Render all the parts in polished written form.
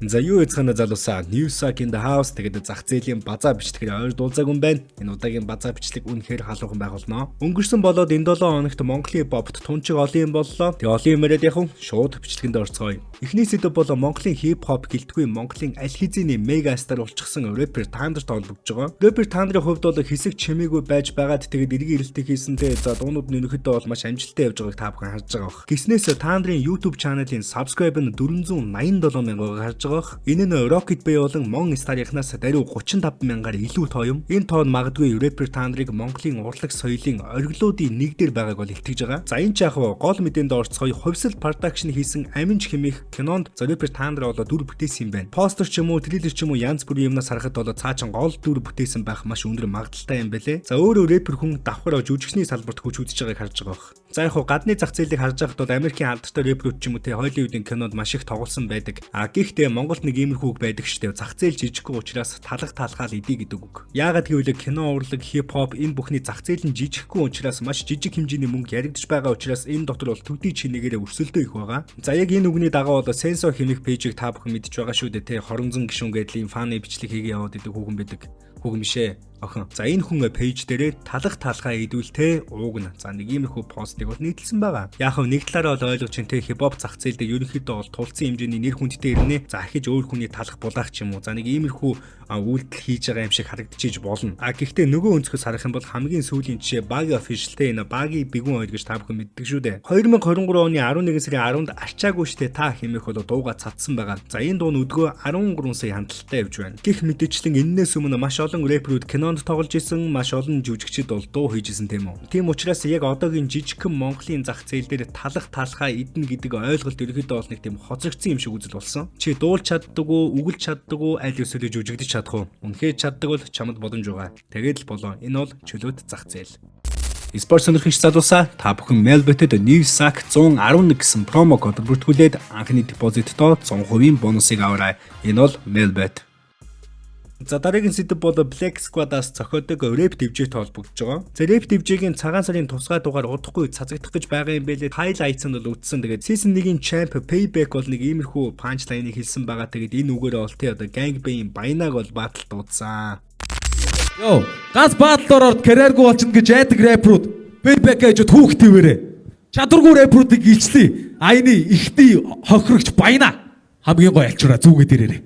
За юу яцгаана залуусаа Newsack in the house тэгээд зах зээлийн базаа бичлэгээр ойр дуулзааг юм байна. Энэ удаагийн базаа бичлэг үнэхээр халуухан байх болно. Өнгөрсөн болоод энэ 7 хоногт Монголын попт тунчиг олон юм боллоо. Тэгээ олон юм яриад яхав шууд бичлэгэнд орцгоё. Эхний сэдв бол Монголын хип хоп гэлтгүй Монголын аль хэзээний мега стар болчихсон рэпер Тандарт холбогдож байгаа. Рэпер Тандарын хувьд бол хэсэг чимээгүй байж байгаад тэгээд эргэн ирэлтийг хийсэнтэй за дуунууд нь өнөхөдөө бол маш амжилттай явж байгааг та бүхэн харж байгаа бох. Гиснээс Тандарын YouTube channel-ийн subscribe нь 487 мянгаар харж байгаа. Энэ нь Rocket Bay болон Mon Star-ийнхнаас даруй 35 мянгаар илүү тоо юм. Энэ тоо нь магадгүй рэпер Тандрыг Монголын урлаг соёлын ориглуудын нэг дээр байгааг бол илтгэж байгаа. За энэ ч яг гол мэдээнд орцгоё хувьсэл production хийсэн Аминч хэмээх кинонд рэпер Тандр болоо дүр бүтээсэн юм байна. Постэр ч юм уу, трейлер ч юм уу янз бүрийн юмнаас харахад бол цаачин гол дүр бүтээсэн байх маш өндөр магадaltaй юм бэлээ. За өөрөө рэпер хүн давхар жүжигчний салбарт хүч үзэж байгааг харж байгаа бох. За яг гадны зах зээлийг харж байхад бол Америкийн алдартай рэперүүд ч юм уу те Холливуудын кинонд маш их тоглосон байдаг. Гэхдээ Монголд нэг иймэрхүү байдаг штэ. Зах зээл жижиггүй учраас талах талхаал идэе гэдэг үг. Яагаад гэвэл кино урлаг, хип хоп энэ бүхний зах зээл нь жижиггүй учраас маш жижиг хэмжээний мөнгө яригдж байгаа учраас энэ дотор бол төдий чинээгээр өрсөлдөө их байгаа. За яг энэ үгний дагуу бол Sensor хэмээх пэйжийг та бүхэн мэдж байгаа шүү дээ те. Хоронзон гишүүн гэдлийн фаны бичлэг хийгээ яваад идэг хүүхэн байдаг. Хүүхэн бишээ. Охин. За энэ хүн пэйж дээрээ талах талхаа идүүлтэй уугна. За нэг иймэрхүү постыг бол нийтлсэн байгаа. Яг хөө нэг талаараа бол ойлгож чинь те хипхоп зах зээл дээр ерөнхийдөө бол тулцсан хэмжээний нэр хүндтэй ирнэ. За ахиж өөр хүний талах булаах ч юм уу. За нэг иймэрхүү үйлдэл хийж байгаа юм шиг харагдчихж болно. Гэхдээ нөгөө өнцгөөс харах юм бол хамгийн сүүлийн жишээ Bagi Official те энэ Bagi бигүүн хоёр гэж та бүхэн мэддэг шүү дээ. 2023 оны 11 сарын 10-нд арчаагүй штэ та хэмээх бол дууга цацсан байгаа. За энэ дуу нь өдгөө 13 сая хандлттай явж байна. Гэх мэдээчлэн энэс өмнө маш олон рэперүүд кинонд тоглож исэн, маш олон жүжигчид бол дуу хийжсэн тийм үү. Тийм учраас яг одоогийн жижигхэн Монголын зах зээл дээр талах талхаа идэнэ гэдэг ойлголт ерөөхдөө бол нэг тийм хоцрогдсон юм шиг үзэл болсон. Чи дуулж чаддаг уу, үгэлж чаддаг уу, аль ёсоор жүжигдэж чадах уу? Үнэхээр чаддаг бол чамд боломж байгаа. Тэгээд л болоо. Энэ бол чөлөөт зах зээл. Спорт сонирхогч залуусаа та бүхэн Melbet-д Newsack 111 гэсэн промо код бүртгүүлээд анхны депозиттоо 100% бонусыг аваарай. Энэ бол Melbet. За дараагийн сэдэв бол Black Squad-аас зохиодог рэп дивжэйтэй холбогдож байгаа. За рэп дивжэйгийн цагаан сарын тусгай дугаар удахгүй цацагдах гэж байгаа юм байлээ. Highlights нь бол үтсэн. Тэгээд season 1-ийн champ Payback бол нэг иймэрхүү punchline-ыг хэлсэн байгаа. Тэгээд энэ үгээр бол тэ одоо Gangbang Баянаг бол батал дуудсан. Йоо, газ батал ороод карьергүй болчихно гэж айдаг рэперүүд Payback гэж хүүхдтэйвэрээ. Чадваргүй рэперүүдийг илчлээ. Аяны ихтэй хохирогч Баяна хамгийн гоё альчураа зүгээ дээрээ.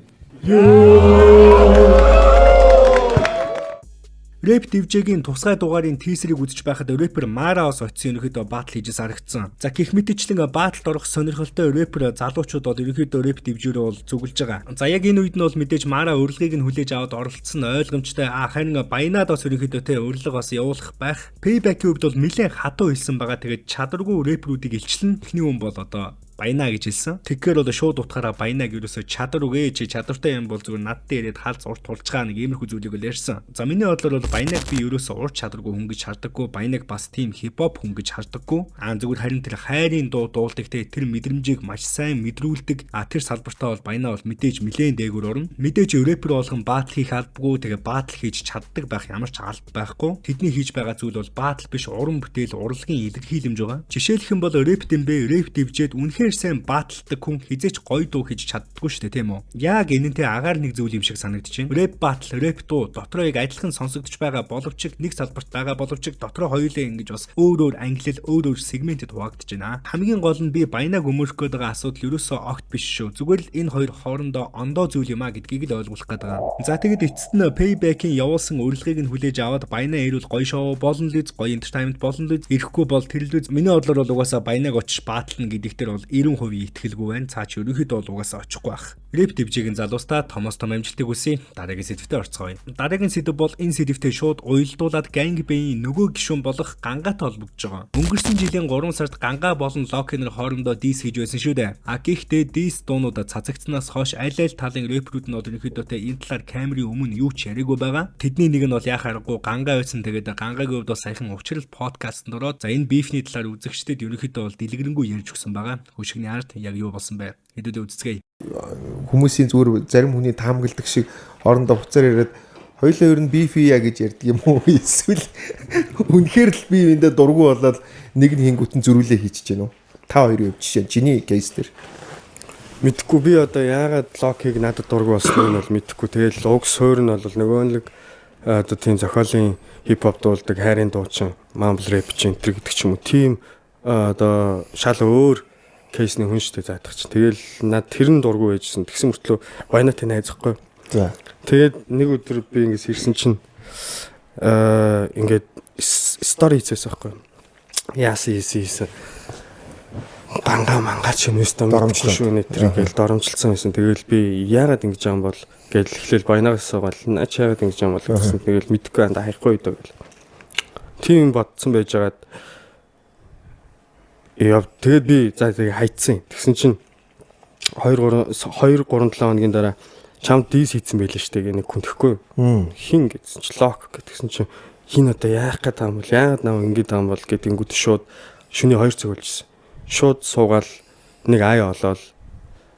Рэп дивжэйгийн тусгай дугаарын тийсрийг үзэж байхад рэпер Мараос очсон ерөнхийдөө батл хийжээс харагдсан. За гэх мэтчлэн баталд орох сонирхолтой рэпер залуучууд бол ерөнхийдөө рэп дивжэйрээ бол зүгэлж байгаа. За яг энэ үед нь бол мэдээж Мара урилгыг нь хүлээж аваад оролцсон ойлгомжтой. Харин Баянад бас ерөнхийдөө тэ урилга бас явуулах байх. Payback-ийн хувьд бол нэлээд хатуу хэлсэн байгаа. Тэгээд чадваргүй рэперүүдийг илчлэн эхний хүн бол одоо Баяна гэж хэлсэн. Тэгэхээр бол шууд утгаараа Баянаг ерөөсөө чадвар үгээ чи чадвартай юм бол зүгээр над дээр ирээд хаалц урт тулчгаа нэг иймэрхүү зүйлийг л ярьсан. За миний бодлоор бол Баянаг би ерөөсөө урт чадваргүй хүн гэж хардаггүй. Баянаг бас тийм хипхоп хүн гэж хардаггүй. Зүгээр харин тэр хайрын дуу дуулдаг те тэр мэдрэмжийг маш сайн мэдрүүлдэг. Тэр салбартаа бол Баяна бол мэдээж нэлээд дээгүүр орно. Мэдээж рэпер болгон батл хийх албагүй. Тэгээ батл хийж чаддаг байх ямар ч алба байхгүй. Тэдний хийж байгаа зүйл бол батл биш уран бүтээл урлагийн илэрхийлэмж байгаа. Жишээлх юм бол рэп дэмбэ рэп дивжэд үнэхээр сайн баталдаг хүн хизээч гоё дуу хийж чаддаггүй шүү дээ тийм үү. Яг энэнтэй агаар нэг зүйл юм шиг санагдчихэв. Рэп батл, рэп дуу дотроо яг адилхан сонсогдож байгаа боловч нэг салбарт байгаа боловч дотроо хоёулаа ингэж бас өөр ангилал, өөр сегментэд хуваагдаж байна. Хамгийн гол нь би Баянаг өмөрөх гээд байгаа асуудал ерөөсөө огт биш шүү. Зүгээр л энэ хоёр хоорондоо ондоо зүйл юм а гэдгийг л ойлгуулах гээд байгаа. За тэгэд эцэст нь Payback-ийн явуулсан урилгыг нь хүлээж аваад Баяна ирүүл гоё шоу болно л үз, гоё entertainment болно л үз, ирэхгүй бол тэр л үз. Миний бодлоор бол угаасаа Баянаг очиж батлна гэдэг дээр бол 90% итгэлгүй байна. Цаач ерөнхийдөө бол угаасаа очихгүй байх. Рэп дивжэйгийн залуустаа Томос том амжилтыг хүсье. Дараагийн сэдвтэ орцгоё. Дараагийн сэдв бол энэ сэдвтэ шууд уялдуулаад Gangbang нөгөө гишүүн болох Гангатай холбогдож байгаа. Өнгөрсөн жилийн 3 сард Ганга болон Локинер хоорондоо дис хийж байсан шүү дээ. Гэхдээ дис дуунуудад цацагдсанаас хойш аль талын рэперүүд нь ерөнхийдөө энэ талаар камерын өмнө юу ч яриаггүй байгаа. Тэдний нэг нь бол яхаа аргагүй Ганга байсан. Тэгээд Гангагийн хувьд бол саяхан учрал подкастт ороод за энэ бифний талаар үзэгчдэд ерөнхийдөө бол дэлгэрэнгүй ярьж өгсөн байгаа. Хөшигний ард яг юу болсон бэ? Хэдүүлээ үзцгээе. Хүмүүсийн зүгээр зарим хүний таамагладаг шиг хоорондоо хуцаар яриад хоёулаа ер нь бифия гэж ярьдаг юм уу? Эсвэл үнэхээр л би эндээ дургу болоод нэг нь хингүүтэн зөрүүлээ хийчихэж гэнэ үү? Та хоёрын хувьд жишээ чиний кейс дээр. Мэдхгүй би одоо яагаад Локиг надад дургу болсныг нь бол мэдхгүй. Тэгээд уг суурь нь бол нөгөө нэг одоо тийм зохиолын хипхоп дуулдаг, хайрын дуучин, mumble rap чинь тэр гэдэг ч юм уу. Тийм одоо шал өөр кейсний хүн шүү дээ заадах чинь. Тэгэл над тэр нь дургу байжсэн. Тэгсэн мөртлөө Баянатын найзахгүй. За. Тэгээд нэг өдөр би ингээс ирсэн чинь ингээд стори хийсэн байхгүй. Яасан. Мангач юм өстө доромжлсон шүү нэтэр ингээл доромжилсан байсан. Тэгэл би яагаад ингэж байгаа юм бол гэж эхлээл Баянаас суугаад наач яагаад ингэж байгаа юм бол гэсэн. Тэгэл мэдхгүй анда хаяхгүй дөө гэл. Тийм бодсон байжгаад тэгээд би за тэгээ хайцсан. Тэгсэн чинь 2 3 7 хоногийн дараа чамд дис хийцэн байлээ штэ гэ нэг хүн тэхгүй. Хин гэсэн чинь лок гэдгсэн чинь хин одоо яах гээд байгаа юм бол яагаад нав ингэж байгаа юм бол гэдэнгүүт шууд шөнийн 2 цаг болжсэн. Шууд суугаал нэг ай олоод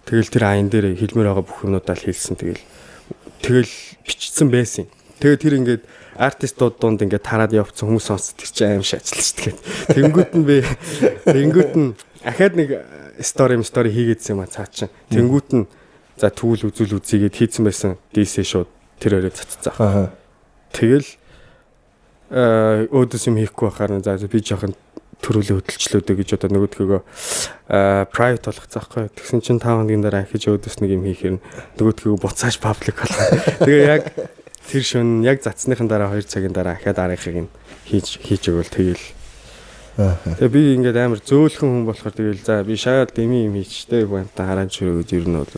тэгэл тэр аян дээр хэлмээр байгаа бүх юмудаа л хэлсэн. Тэгэл бичсэн байсан. Тэгээд тэр ингээд артистууд донд ингээд тараад явцсан хүмүүс сонсдог чи аим шаачлаа шүү дээ. Тэнгүүт нь ахаад нэг стори хийгээдсэн юм а цаа чин. Тэнгүүт нь за түүл үзүүл үзийгээд хийцэн байсан. DC шууд тэр өрөө цаццаа. Тэгэл өөдөөс юм хийхгүй байхаар за би жоохон төрүүлээ хөдөлчлөөдөө гэж одоо нөгөөдгөө private болгох заахгүй. Тэгсэн чинь 5 хоногийн дараа ахиж өөдөөс нэг юм хийхээр нөгөөдгөө буцааж public болгоо. Тэгээ яг тэр шөнө яг цацсныхан дараа 2 цагийн дараа ахаад арийнхыг нь хийж өгөөл тэгэл. Тэгээ би ингээд амар зөөлхөн хүн болохоор тэгэл за би шаад деми юм хийчтэй банта хараан чирээ гэж ер нь бол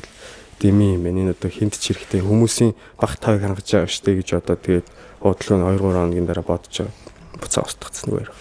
деми юм байна. Энэ одоо хинт ч хэрэгтэй хүмүүсийн баг тавыг хангаж байгаа штэ гэж одоо тэгээд бодлоо 2 3 хоногийн дараа бодож буцаа устгацсан нүгээр.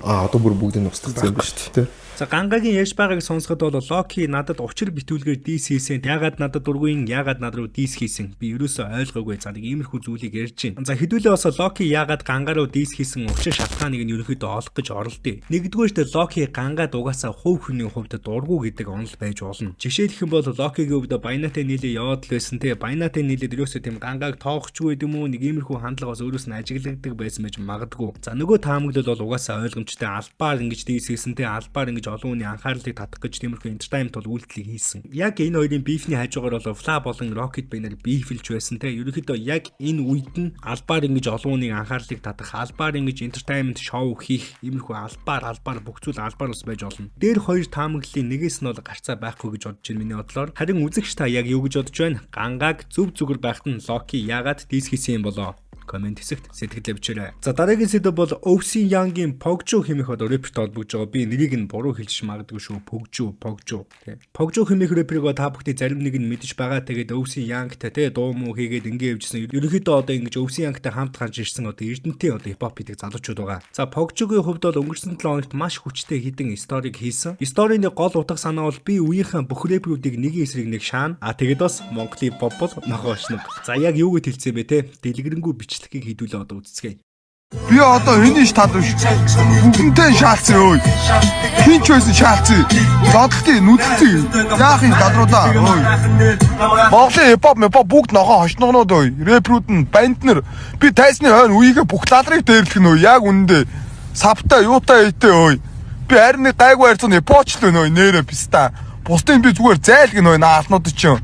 Одоо бүр бүгдийг устгацсан юм ба шүү дээ. За Гангагийн ярьж байгааг сонсоход бол Локи надад учир битүүлгээр дис хийсэн. Ягаад надад дургуyn ягаад над руу дис хийсэн. Би ерөөсөө ойлгоогүй. За нэг иймэрхүү зүйлийг ярьж байна. За хэдүүлээ бас Локи ягаад Ганга руу дис хийсэн учир шалтгааныг нь ерөнхийдөө олох гэж оролдъё. Нэгдүгээрт Локи Ганга дугаасаа хувь хүний хувьд дургу гэдэг онол байж болно. Жишээлх юм бол Локигийн хувьд Баянатын нийлээ яваад л байсан. Тэгээ Баянатын нийлээд ерөөсөө тийм Гангааг тоохчгүй юм уу? Нэг иймэрхүү хандлагаас өөрөөс нь ажиглагддаг байсан байж магадгүй. За нөгөө таамаглал бол угаасаа ойлгомжтой. Албаар ингэж дис хийсэн. Тэгээ албаар ингэж олон хүний анхаарлыг татах гэж тиймэрхүү entertainment бол үйлдэлийг хийсэн. Яг энэ хоёрын beef-ний хажуугаар бол Fla болон Rocket Band-аар beef-лж байсан те. Ерөнхийдөө яг энэ үед нь албаар ингэж олон хүний анхаарлыг татах, албаар ингэж entertainment шоу хийх, иймэрхүү албаар бүх зүйл албаар ус байж болно. Дээр хоёр таамаглалын нэгээс нь бол гарцаа байхгүй гэж бодож байна миний бодлоор. Харин үзэгч та яг юу гэж бодож байна? Гангааг зөв зүгээр байхад нь Loki яагаад дис хийсэн юм болоо? Комент хэсэгт сэтгэлээ бичээрэй. За дараагийн сэдв бол OC Young-ийн Pogjo хэмээх одоо рэперт холбогдож байгаа. Би нэрийг нь буруу хэлж магадгүй шүү. Pogjo. Pogjo хэмээх рэперийг та бүхний зарим нэг нь мэдэж байгаа. Тэгээд OC Young-тай те дуу муу хийгээд ингэ явжсэн. Ерөнхийдөө одоо ингэж OC Young-тай хамт гарч ирсэн одоо эрдэнтийн одоо хипхоп хийдэг залуучууд байгаа. За Pogjo-гийн хувьд бол өнгөрсөн 7 хоногт маш хүчтэй хитэн сториг хийсэн. Сторийн гол утга санаа бол би үеийнхэн бүх рэперүүдийг нэгэн эсрэг нэг шаана. Тэгээд бас Монголын pop бол нохоошног. За яг юу гэж хэлсэн бэ те? Дэлгэрэнгүй бичлэгийг хийдүүлээ одоо үзцгээе. Би одоо хэний ш тад биш. Бүгэнтэй шаалцсан өө. Хин ч байсан шаалцсан. Зодлтын нүдэлцэн. Яах юм дадруудаа өө. Монголын хипхоп бүгд нохоо хошногнууд өө. Рэпрүүд нь банднер. Би тайсны хойно үеийнхээ бүх лалрыг дээрлэх нь өө. Яг үнэндээ савтай юутай ийтэй өө. Би харин нэг гайгүй хайрцан эпочлөө нөө нэрэ писта. Бусдын би зүгээр зайлг нөө наалнууд чинь.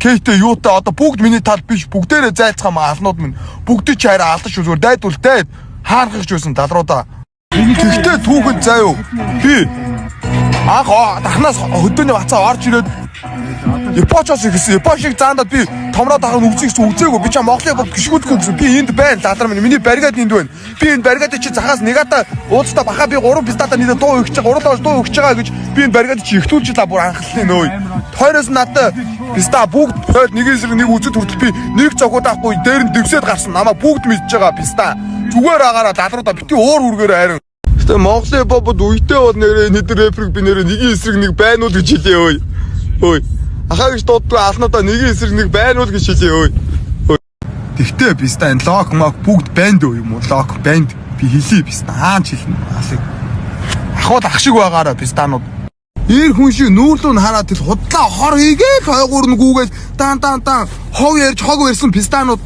Кейтэй юутай одоо бүгд миний тал биш бүгдээрээ зайлцгаам алнууд минь бүгдийг ч хараа алдаж зүгээр дайдуултай хаархагч байсан талруудаа. Тэгтээ түүхэд заа юу. Би анх дахнаас хөдөөний бацаа орж ирээд эпочоос ихсэн. Эпошиг заандаа би томроо дахин үзье гэсэн үзээгүй. Би ч Монголын бод гიშгүүлэхгүй гэсэн. Би энд байна лалар минь. Миний баригад энд байна. Би энэ баригад чи захаас нэгата уудастаа баха би 3 пистата нийлээ дуу өгч байгаа. 3 дуу өгч байгаа гэж би энэ баригад чи ихтүүлжлаа бүр анхлын нөө. Тойроос надад писта бүгд хойл нэг эсрэг нэг үзэд хүртэл би нэг цогод авахгүй дээр нь дэвсэд гарсан. Намаа бүгд мэдж байгаа писта. Зүгээр агаараа лалруудаа бити уур үргээр харин. Гэтэ Монголын бод үедээ бол нэрээ нэдэр рэперг би нэрээ нэг эсрэг нэг байна уу гэж хэлээ өө. Ой. Ахаагч дууддаг алнуудаа нэг эсрэг нэг байна уу гэж хэлээ өө. Тэгтээ писта энэ лок мок бүгд банд юм уу? Лок банд би хэлээ писта. Хаач хэлнэ. Алыг. Ахвал ах шиг байгаараа пистанууд. Ир хүн шиг нүүрлүүн хараад тэл худлаа хор хийгээл хойгуур нь гүүгээл дан хог ярьж хог барьсан пистанууд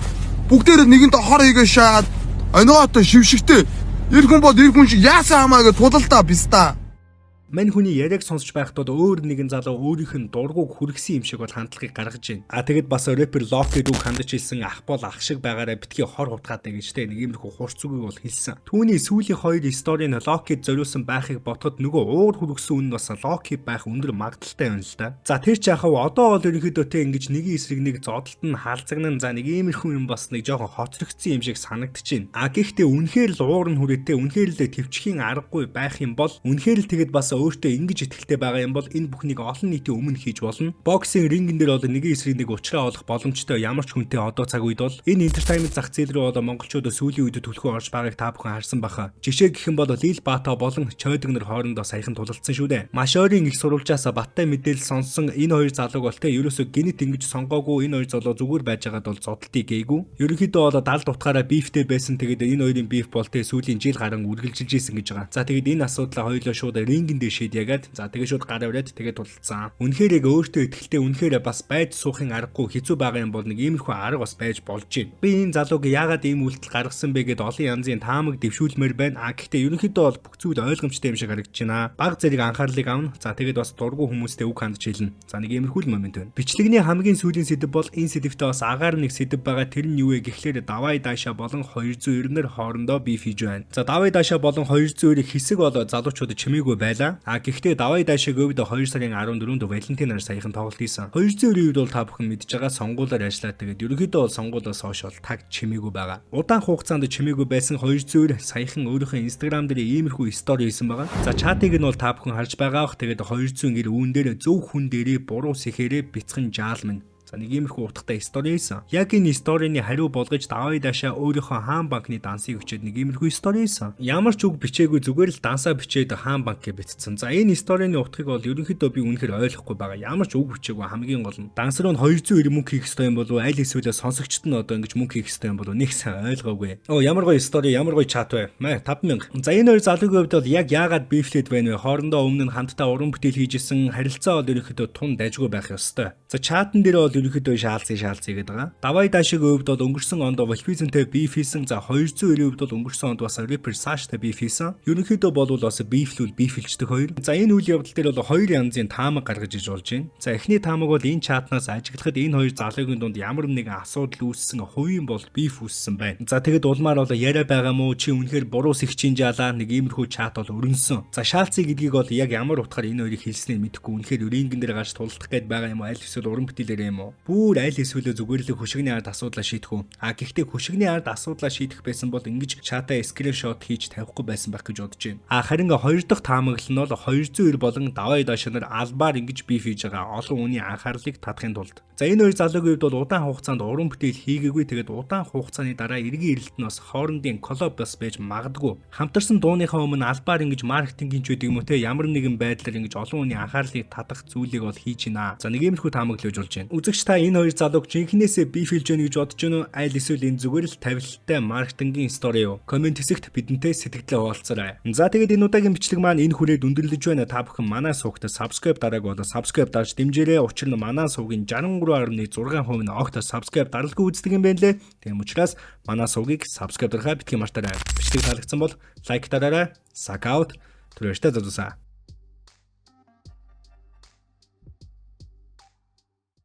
бүгдээр нэгэнд хор хийгээл шаагаад оноотой шившигтэй ир хүн бол ир хүн шиг яасан хамаа гэж тулалтаа писта. Мань хүний яриаг сонсож байхдаа өөр нэгэн залуу өөрийнх нь дургуг хүргэсэн юм шиг бол хандлагыг гаргаж байна. Тэгэд бас рэпер Локи дүү хандаж хэлсэн ах бол ах шиг байгаараа битгий хор хутгаад гэж тэ нэг иймэрхүү хурц үгийг бол хэлсэн. Түүний сүүлийн хоёр сторийн Локид зориулсан байхыг бодоход нөгөө уур хүргэсэн үн бас Локи байх өндөр магадaltaй байна л да. За тэр ч яхав одоо бол ерөнхийдөө тэ ингэж нэгэн эсрэг нэг зодолт нь хаалцагнан за нэг иймэрхүү юм бас нэг жоохон хоцрогдсон юм шиг санагдчихээн. Гэхдээ үнэхээр л уур нь хүрээтэй үнэхээр л төвчхийн аргагүй байх юм бол үнэхээр л тэгэд бас өөртөө ингэж итгэлтэй байгаа юм бол энэ бүхнийг олон нийтийн өмнө хийж болно. Боксинг рингэн дээр одоо нэгэн эсрэг нэг уучраа олох боломжтой ямар ч хүнтэй одоо цаг үед бол энэ entertainment зах зээл рүү одоо монголчууд сүүлийн үед төлхөө орж байгааг та бүхэн харсан баха. Жишээ гэх юм бол Лил Баата болон Чойдгнэр хоорондоо саяхан тулалдсан шүү дээ. Маш ойрын их сурвалжаас баттай мэдээлэл сонссон энэ хоёр залууг бол тэ ерөөсөө гинэт ингэж сонгоогүй энэ хоёр залуу зүгээр байж байгаад бол зодтолтыг гээгүй. Ерөнхийдөө бол 70 утгаараа бифтэй байсан. Тэгээд энэ хоёрын биф бол тэ сүүлийн жил гарan үргэлжилж ийсэн гэж байгаа. За тэгээд энэ асуудлаа хоёулаа шууд рингэн дээр шийдээгээд за тэгээд шууд гар аваад тэгээд тулалдсан. Үнэхээр яг өөртөө ихтэй үнэхээр бас байж суухын аргагүй хэцүү байгаа юм бол нэг иймэрхүү арга бас байж болж байна. Би энэ залууг яагаад ийм үйлдэл гаргасан бэ гэд олон янзын таамаг дэвшүүлмээр байна. Гэхдээ ерөнхийдөө бол бүх зүйл ойлгомжтой юм шиг харагдаж байна. Баг зэрэг анхаарлыг авна. За тэгээд бас дургу хүмүүстэй үг хандж хэлнэ. За нэг иймэрхүү л момент байна. Бичлэгний хамгийн сүүлийн сэдэв бол энэ сэдэвтээ бас агаар нэг сэдэв байгаа. Тэр нь юу вэ гэхлээр давай даашаа болон 290-ээр хоорондоо биф хийж байна. За давай даашаа болон 290-ийн хэсэг бол залуучууд чимээгүй байлаа. Гэхдээ давай даашааг өвд 2 сарын 14-нд Валентинаар саяхан тоглолт хийсэн. 290-ийн үед бол та бүхэн мэдж байгаа сонгуулиар ажиллаад тэгээд ерөнхийдөө бол сонгуулиас хойш бол таг чимээгүй байгаа. Удаан хугацаанд чимээгүй байсан 290 саяхан өөрийнхөө Instagram дээр иймэрхүү стори хийсэн байгаа. За чатыг нь бол та бүхэн харж байгаа бох. Тэгээд 200 гэр үүн дээр зөв хүн дээрээ буруу сэхээрээ бяцхан жаалмын. За нэг иймэрхүү утгатай стори хийсэн. Яг энэ сторины хариу болгож давай даашаа өөрийнхөө хаан банкны дансыг өчөөд нэг иймэрхүү стори хийсэн. Ямар ч үг бичээгүй зүгээр л дансаа бичээд хаан банк гэж битцсэн. За энэ сторины утгыг бол ерөнхийдөө би үнэхээр ойлгохгүй байгаа. Ямар ч үг бичээгүй хамгийн гол нь данс руу 290 мөнгө хийх ёстой юм болов аль эсвэл сонсогчд нь одоо ингэж мөнгө хийх ёстой юм болов нэг сайн ойлгоогүй. Ямар гоё стори, ямар гоё чат вэ? Мэ 5000. За энэ хоёр залуугийн хувьд бол яг яагаад бифлэд байна вэ? Хоорондоо өмнө нь хамтдаа уран бүтээл хийжсэн харилцаа бол ерөнхийдөө тун дайжгүй байх ёстой. За чатан дээр бол ерөнхийдөө шаалцсан гэдэг байгаа. Давай даашиг өвд бол өнгөрсөн онд Wolfizonтэй биф хийсэн. За 290 өвд бол өнгөрсөн онд бас Rapper Sashтай биф хийсэн. Ерөнхийдөө бол бас бифлүүл бифэлждэг хоёр. За энэ үйл явдал дээр бол хоёр янзын таамаг гаргаж иж болж байна. За эхний таамаг бол энэ чатнаас ажиглахад энэ хоёр залуугийн дунд ямар нэгэн асуудал үүссэн хувийн бол биф үүссэн байна. За тэгэд улмаар бол яриа байгаа мó чи үнэхээр буруу сэгчийн жаалаа нэг иймэрхүү чат бол өрнсөн. За шаалцыг гэдгийг бол яг ямар утгаар энэ хоёрыг хэлснээр мэдэхгүй. Үнэхээр рингэн дээр гарч тулдах гээд байгаа юм уу? Аль эсвэл уран бүтээлээр юм уу? Бүр аль эсвэл зүгээр л хөшигний ард асуудлаа шийдэх үү? Гэхдээ хөшигний ард асуудлаа шийдэх байсан бол ингэж чатаа скриншот хийж тавихгүй байсан байх гэж бодож байна. Харин хоёр дахь таамаглал нь бол 290 болон давай даашаар албаар ингэж биф хийж байгаа олон хүний анхаарлыг татахын тулд. За энэ хоёр залуугийн хувьд бол удаан хугацаанд уран бүтээл хийгээгүй. Тэгээд удаан хугацааны дараа эргэн ирэлт нь бас хоорондын коллаб бас байж магадгүй. Хамтарсан дууныхаа өмнө албаар ингэж маркетингийн ч үгүй юм уу те ямар нэгэн байдлаар ингэж олон хүний анхаарлыг татах зүйлийг бол хийж байна. За нэг иймэрхүү таамаглаж болж байна. Үзэгч та энэ хоёр залууг жинхнээсээ биф хийж гэнэ гэж бодож байна уу? Аль эсвэл энэ зүгээр л тавилттай маркетингийн стори юу? Комент хэсэгт бидэнтэй сэтгэлдээ хуваалцаарай. За тэгээд энэ удаагийн бичлэг маань энэ хүрээд өндөрлөж байна. Та бүхэн манай суугт subscribe дарааг бол subscribe дарж дэмжээрэй. Учир нь манай суугийн 63.6% нь огт subscribe даралгүй үздэг юм байна лээ. Тийм учраас манай суугийг subscribe дарахаа битгий мартаарай. Бичлэг таалагдсан бол лайк дараарай. Сакаут түрээштэй зодусаа.